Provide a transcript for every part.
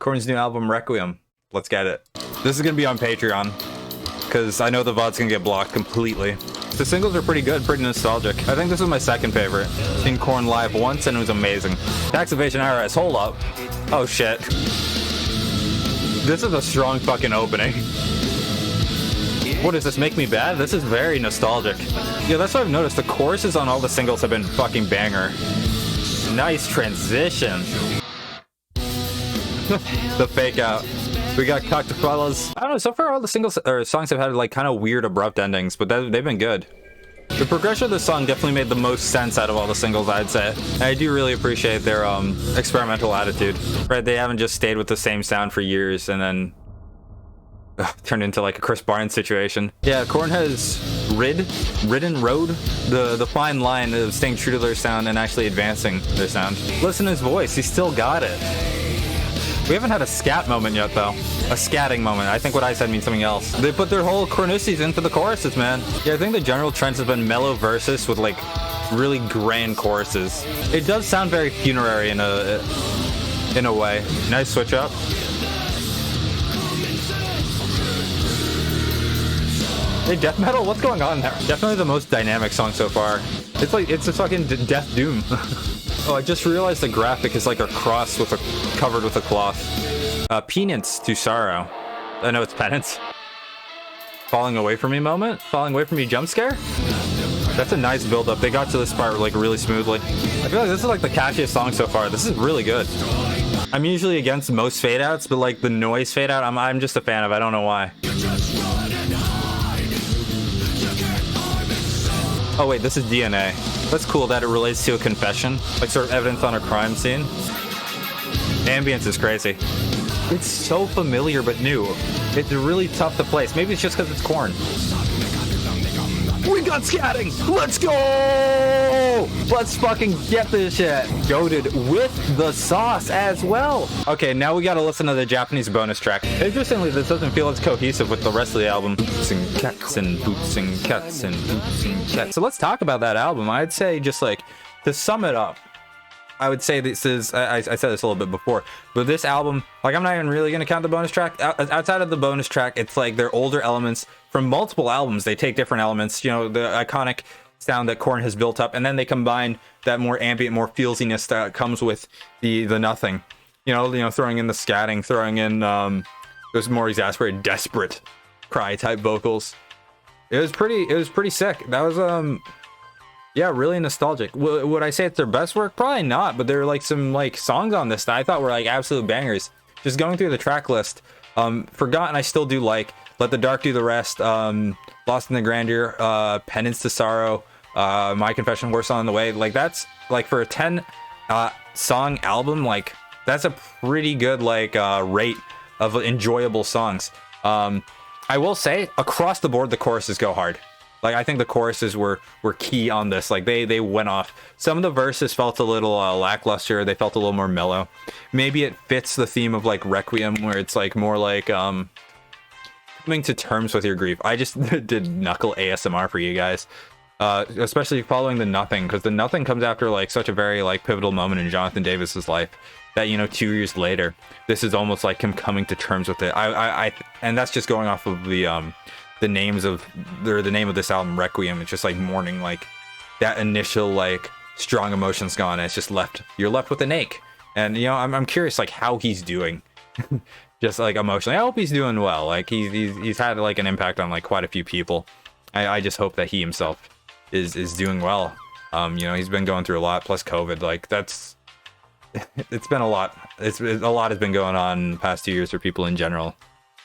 Korn's new album, Requiem. Let's get it. This is gonna be on Patreon, because I know the VOD's gonna get blocked completely. The singles are pretty good, pretty nostalgic. I think this is my second favorite. Seen Korn live once and it was amazing. Tax Evasion IRS, hold up. Oh shit. This is a strong fucking opening. What does this make me bad? This is very nostalgic. Yeah, that's what I've noticed. The choruses on all the singles have been fucking banger. Nice transition. The fake out. We got Cocked Fellas. I don't know, so far all the singles or songs have had like kind of weird abrupt endings, but they've been good. The progression of the song definitely made the most sense out of all the singles, I'd say. And I do really appreciate their experimental attitude. Right, they haven't just stayed with the same sound for years and then turned into like a Chris Barnes situation. Yeah, Korn has rode the fine line of staying true to their sound and actually advancing their sound. Listen to his voice, he's still got it. We haven't had a scat moment yet, though. A scatting moment. I think what I said means something else. They put their whole cornusies into the choruses, man. Yeah, I think the general trend has been mellow verses with, like, really grand choruses. It does sound very funerary in a way. Nice switch up. Hey, death metal? What's going on there? Definitely the most dynamic song so far. It's like, it's a fucking death doom. Oh, I just realized the graphic is like a cross with covered with a cloth. Penance to sorrow. I know it's penance. Falling away from me moment? Falling away from me jump scare? That's a nice build up. They got to this part like really smoothly. I feel like this is like the catchiest song so far. This is really good. I'm usually against most fade outs, but like the noise fade out, I'm just a fan of. I don't know why. Oh wait, this is DNA. That's cool that it relates to a confession, like sort of evidence on a crime scene. Ambience is crazy. It's so familiar but new. It's really tough to place. Maybe it's just because it's Korn. We got scatting! Let's go! Let's fucking get this shit. Goated with the sauce as well. Okay, now we gotta listen to the Japanese bonus track. Interestingly, this doesn't feel as cohesive with the rest of the album. Boots and cats and boots and cats and boots and cats. So let's talk about that album. I'd say just like, to sum it up, I would say this is, I said this a little bit before, but this album, like I'm not even really going to count the bonus track. Outside of the bonus track, it's like they're older elements from multiple albums. They take different elements, you know, the iconic sound that Korn has built up, and then they combine that more ambient, more feelsiness that comes with the nothing. You know, throwing in the scatting, throwing in those more exasperated, desperate cry type vocals. It was pretty sick. That was yeah, really nostalgic. Would I say it's their best work? Probably not, but there are like some like songs on this that I thought were like absolute bangers. Just going through the track list, Forgotten I still do like, Let the Dark Do the Rest, Lost in the Grandeur, Penance to Sorrow, My Confession, Worse on the Way. Like that's like for a 10 song album, like that's a pretty good like rate of enjoyable songs. I will say across the board the choruses go hard. Like I think the choruses were key on this. Like they went off. Some of the verses felt a little lackluster. They felt a little more mellow. Maybe it fits the theme of like Requiem, where it's like more like coming to terms with your grief. I just did knuckle ASMR for you guys, especially following the Nothing, because the Nothing comes after like such a very like pivotal moment in Jonathan Davis's life that, you know, 2 years later, this is almost like him coming to terms with it. And that's just going off of the names of the name of this album, Requiem. It's just like mourning, like that initial like strong emotions gone, and it's just you're left with an ache. And you know, I'm curious like how he's doing just like emotionally. I hope he's doing well. Like he's had like an impact on like quite a few people. I just hope that he himself is doing well. You know, he's been going through a lot, plus COVID. Like it's been a lot. A lot has been going on the past 2 years for people in general.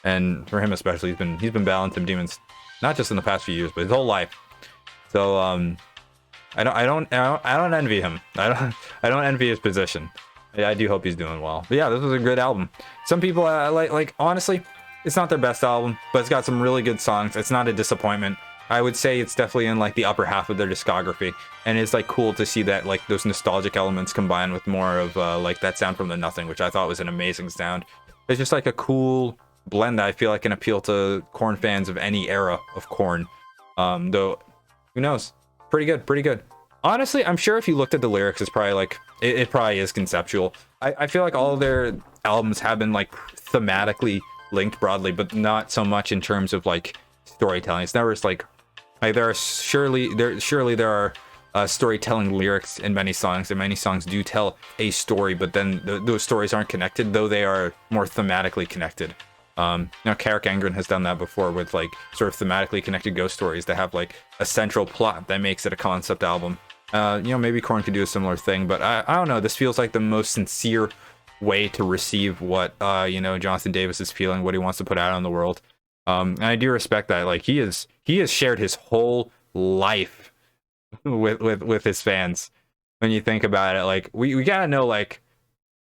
And for him especially, he's been battling some demons, not just in the past few years, but his whole life. So I don't envy him. I don't envy his position. I do hope he's doing well. But yeah, this was a good album. Some people like honestly, it's not their best album, but it's got some really good songs. It's not a disappointment. I would say it's definitely in like the upper half of their discography, and it's like cool to see that like those nostalgic elements combined with more of like that sound from the Nothing, which I thought was an amazing sound. It's just like a cool blend that I feel like can appeal to Korn fans of any era of Korn. Though, who knows? Pretty good. Honestly, I'm sure if you looked at the lyrics, it's probably like it probably is conceptual. I feel like all of their albums have been like thematically linked broadly, but not so much in terms of like storytelling. It's never just like there are surely there are storytelling lyrics in many songs, and many songs do tell a story, but then those stories aren't connected, though they are more thematically connected. Carrick Angren has done that before with like sort of thematically connected ghost stories that have like a central plot that makes it a concept album. Maybe Korn could do a similar thing, but I don't know. This feels like the most sincere way to receive what Jonathan Davis is feeling, what he wants to put out on the world. And I do respect that. Like he has shared his whole life with his fans. When you think about it, like we gotta know like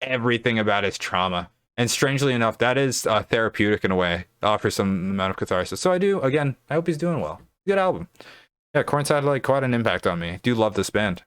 everything about his trauma. And strangely enough, that is therapeutic in a way. It offers some amount of catharsis. So I hope he's doing well. Good album. Yeah, Korn's had like quite an impact on me. Do love this band.